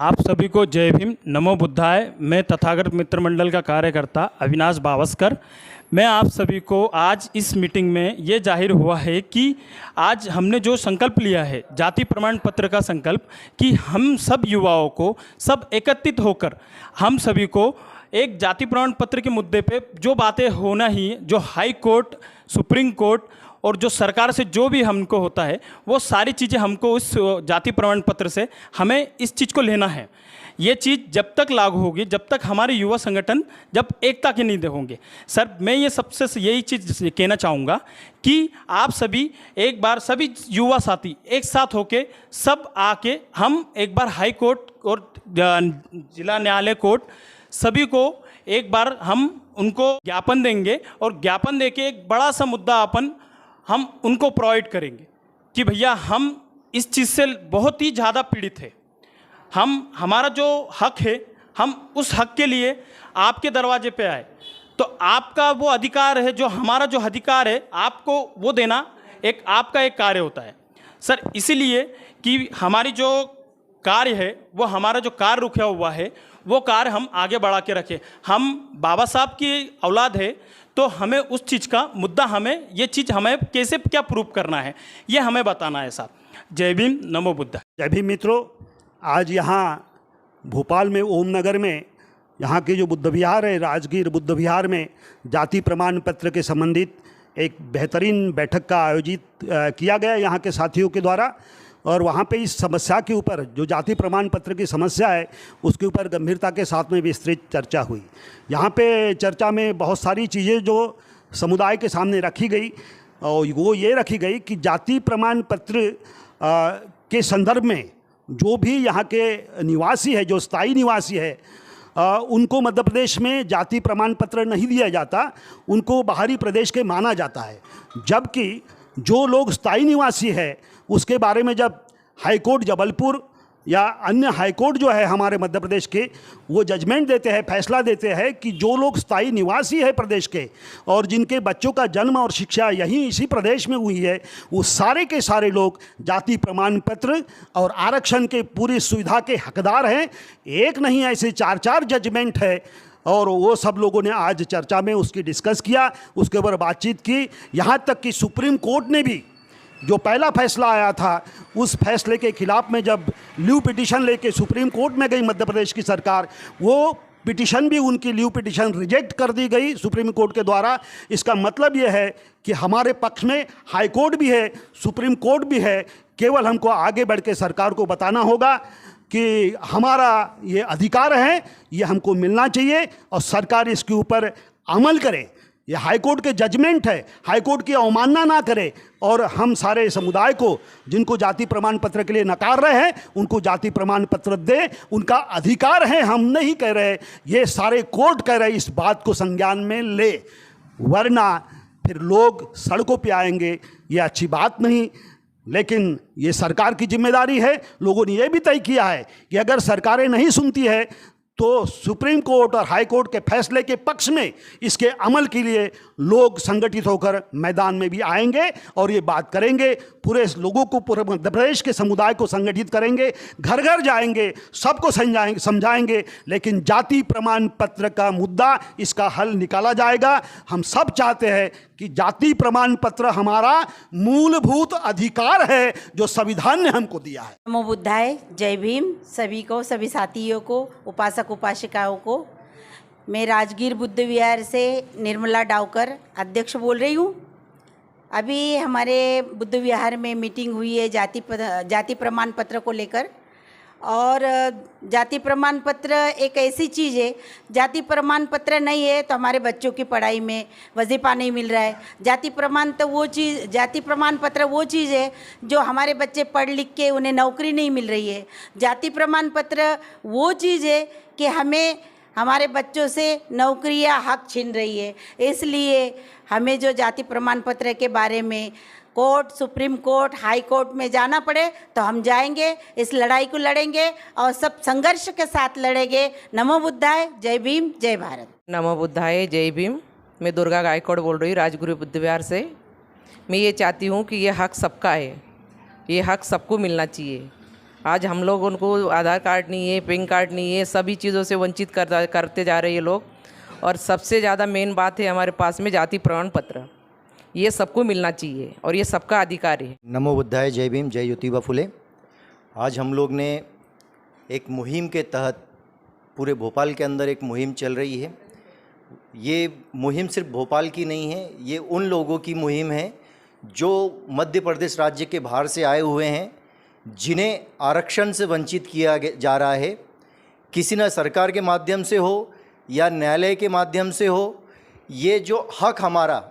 आप सभी को जय भीम, नमो बुद्धाय। मैं तथागत मित्र मंडल का कार्यकर्ता अविनाश बावस्कर। मैं आप सभी को आज इस मीटिंग में ये जाहिर हुआ है कि आज हमने जो संकल्प लिया है जाति प्रमाण पत्र का संकल्प, कि हम सब युवाओं को सब एकत्रित होकर हम सभी को एक जाति प्रमाण पत्र के मुद्दे पे जो बातें होना ही, जो हाई कोर्ट, सुप्रीम कोर्ट और जो सरकार से जो भी हमको होता है, वो सारी चीज़ें हमको उस जाति प्रमाण पत्र से हमें इस चीज़ को लेना है। ये चीज़ जब तक लागू होगी, जब तक हमारे युवा संगठन जब एकता के नहीं होंगे। सर, मैं ये सबसे यही चीज़ कहना चाहूँगा कि आप सभी एक बार सभी युवा साथी एक साथ होके सब आके हम एक बार हाई कोर्ट और जिला न्यायालय कोर्ट सभी को एक बार हम उनको ज्ञापन देंगे और ज्ञापन देके एक बड़ा सा मुद्दा हम उनको प्रोवाइड करेंगे कि भैया हम इस चीज़ से बहुत ही ज़्यादा पीड़ित है। हमारा जो हक है, हम उस हक के लिए आपके दरवाजे पे आए, तो आपका वो अधिकार है, जो हमारा जो अधिकार है आपको वो देना एक आपका एक कार्य होता है सर। इसीलिए कि हमारी जो कार्य है, वो हमारा जो कार्य रुका हुआ है, वो कार्य हम आगे बढ़ा के रखें। हम बाबा साहब की औलाद है, तो हमें उस चीज़ का मुद्दा, हमें ये चीज़ हमें कैसे क्या प्रूव करना है, ये हमें बताना है साहब। जय भीम, नमो बुद्धा। जय भीम मित्रों, आज यहाँ भोपाल में ओम नगर में यहाँ के जो बुद्ध विहार है, राजगीर बुद्ध विहार में जाति प्रमाण पत्र के संबंधित एक बेहतरीन बैठक का आयोजित किया गया यहाँ के साथियों के द्वारा। और वहाँ पे इस समस्या के ऊपर, जो जाति प्रमाण पत्र की समस्या है, उसके ऊपर गंभीरता के साथ में विस्तृत चर्चा हुई। यहाँ पे चर्चा में बहुत सारी चीज़ें जो समुदाय के सामने रखी गई, और वो ये रखी गई कि जाति प्रमाण पत्र के संदर्भ में जो भी यहाँ के निवासी है, जो स्थायी निवासी है, उनको मध्य प्रदेश में जाति प्रमाण पत्र नहीं दिया जाता, उनको बाहरी प्रदेश के माना जाता है। जबकि जो लोग स्थायी निवासी है, उसके बारे में जब हाईकोर्ट जबलपुर या अन्य हाईकोर्ट जो है हमारे मध्य प्रदेश के, वो जजमेंट देते हैं, फैसला देते हैं कि जो लोग स्थायी निवासी है प्रदेश के और जिनके बच्चों का जन्म और शिक्षा यहीं इसी प्रदेश में हुई है, वो सारे के सारे लोग जाति प्रमाण पत्र और आरक्षण के पूरी सुविधा के हकदार हैं। एक नहीं, ऐसे 4-4 जजमेंट है, और वो सब लोगों ने आज चर्चा में उसकी डिस्कस किया, उसके ऊपर बातचीत की। यहाँ तक कि सुप्रीम कोर्ट ने भी जो पहला फैसला आया था, उस फैसले के खिलाफ में जब लीव पिटीशन लेके सुप्रीम कोर्ट में गई मध्य प्रदेश की सरकार, वो पिटीशन भी, उनकी लीव पिटीशन रिजेक्ट कर दी गई सुप्रीम कोर्ट के द्वारा। इसका मतलब ये है कि हमारे पक्ष में हाई कोर्ट भी है, सुप्रीम कोर्ट भी है। केवल हमको आगे बढ़ के सरकार को बताना होगा कि हमारा ये अधिकार है, ये हमको मिलना चाहिए और सरकार इसके ऊपर अमल करे। ये हाईकोर्ट के जजमेंट है, हाईकोर्ट की अवमानना ना करे, और हम सारे समुदाय को जिनको जाति प्रमाण पत्र के लिए नकार रहे हैं, उनको जाति प्रमाण पत्र दे, उनका अधिकार है। हम नहीं कह रहे, ये सारे कोर्ट कह रहे, इस बात को संज्ञान में ले, वरना फिर लोग सड़कों पे आएंगे। ये अच्छी बात नहीं। लेकिन ये सरकार की जिम्मेदारी है। लोगों ने यह भी तय किया है कि अगर सरकारें नहीं सुनती है तो सुप्रीम कोर्ट और हाई कोर्ट के फैसले के पक्ष में इसके अमल के लिए लोग संगठित होकर मैदान में भी आएंगे और ये बात करेंगे। पूरे लोगों को, पूरे मध्य प्रदेश के समुदाय को संगठित करेंगे, घर घर जाएंगे, सबको समझाएंगे। लेकिन जाति प्रमाण पत्र का मुद्दा, इसका हल निकाला जाएगा। हम सब चाहते हैं कि जाति प्रमाण पत्र हमारा मूलभूत अधिकार है जो संविधान ने हमको दिया है। नमो बुद्धाय। जय भीम सभी को, सभी साथियों को, उपासक उपासिकाओं को। मैं राजगीर बुद्ध विहार से निर्मला डावकर अध्यक्ष बोल रही हूँ। अभी हमारे बुद्ध विहार में मीटिंग हुई है जाति प्रमाण पत्र को लेकर। और जाति प्रमाण पत्र एक ऐसी चीज़ है, जाति प्रमाण पत्र नहीं है तो हमारे बच्चों की पढ़ाई में वजीफ़ा नहीं मिल रहा है। जाति प्रमाण पत्र वो चीज़ है जो हमारे बच्चे पढ़ लिख के उन्हें नौकरी नहीं मिल रही है। जाति प्रमाण पत्र वो चीज़ है कि हमें हमारे बच्चों से नौकरी या हक छीन रही है। इसलिए हमें जो जाति प्रमाण पत्र के बारे में court, supreme court, high court में जाना पड़े तो हम जाएंगे, इस लड़ाई को लड़ेंगे और सब संघर्ष के साथ लड़ेंगे। नमो बुद्धाय, जय भीम, जय भारत। नमो बुद्धाय, जय भीम। मैं दुर्गा गायकवाड़ बोल रही हूँ राजगुरु बुद्ध विहार से। मैं ये चाहती हूँ कि ये हक सबका है, ये हक सबको मिलना चाहिए। आज हम लोग उनको आधार कार्ड नहीं है, पैन कार्ड नहीं है, सभी चीज़ों से वंचित करते जा रहे हैं ये लोग। और सबसे ज़्यादा मेन बात है हमारे पास में जाति प्रमाण पत्र, ये सबको मिलना चाहिए और ये सबका अधिकार है। नमो बुद्धाय, जय भीम, जय ज्योतिबा फुले। आज हम लोग ने एक मुहिम के तहत पूरे भोपाल के अंदर एक मुहिम चल रही है। ये मुहिम सिर्फ भोपाल की नहीं है, ये उन लोगों की मुहिम है जो मध्य प्रदेश राज्य के बाहर से आए हुए हैं, जिन्हें आरक्षण से वंचित किया जा रहा है। किसी न सरकार के माध्यम से हो या न्यायालय के माध्यम से हो, ये जो हक हमारा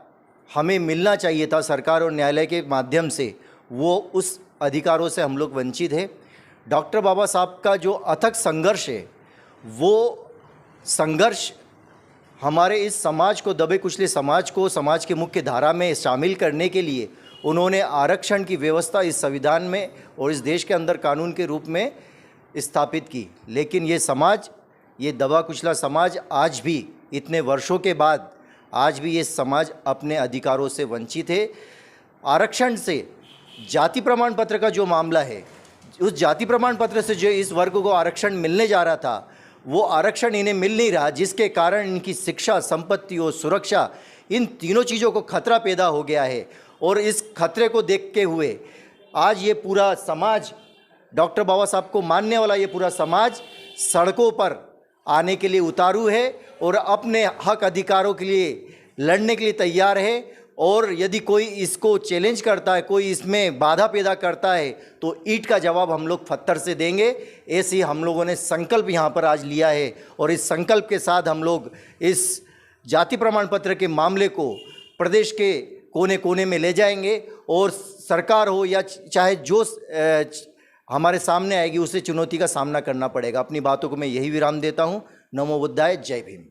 हमें मिलना चाहिए था सरकार और न्यायालय के माध्यम से, वो उस अधिकारों से हम लोग वंचित है। डॉक्टर बाबा साहब का जो अथक संघर्ष है, वो संघर्ष हमारे इस समाज को, दबे कुचले समाज को समाज के मुख्य धारा में शामिल करने के लिए उन्होंने आरक्षण की व्यवस्था इस संविधान में और इस देश के अंदर कानून के रूप में स्थापित की। लेकिन ये समाज, ये दबा कुचला समाज आज भी इतने वर्षों के बाद आज भी ये समाज अपने अधिकारों से वंचित है। आरक्षण से जाति प्रमाण पत्र का जो मामला है, उस जाति प्रमाण पत्र से जो इस वर्ग को आरक्षण मिलने जा रहा था, वो आरक्षण इन्हें मिल नहीं रहा, जिसके कारण इनकी शिक्षा, संपत्ति और सुरक्षा, इन तीनों चीज़ों को खतरा पैदा हो गया है। और इस खतरे को देखते हुए आज ये पूरा समाज, डॉक्टर बाबा साहब को मानने वाला ये पूरा समाज सड़कों पर आने के लिए उतारू है और अपने हक अधिकारों के लिए लड़ने के लिए तैयार है। और यदि कोई इसको चैलेंज करता है, कोई इसमें बाधा पैदा करता है, तो ईंट का जवाब हम लोग पत्थर से देंगे। ऐसे ही हम लोगों ने संकल्प यहाँ पर आज लिया है और इस संकल्प के साथ हम लोग इस जाति प्रमाण पत्र के मामले को प्रदेश के कोने कोने में ले जाएंगे और सरकार हो या चाहे जो हमारे सामने आएगी, उसे चुनौती का सामना करना पड़ेगा। अपनी बातों को मैं यही विराम देता हूँ। नमो बुद्धाय, जय भीम।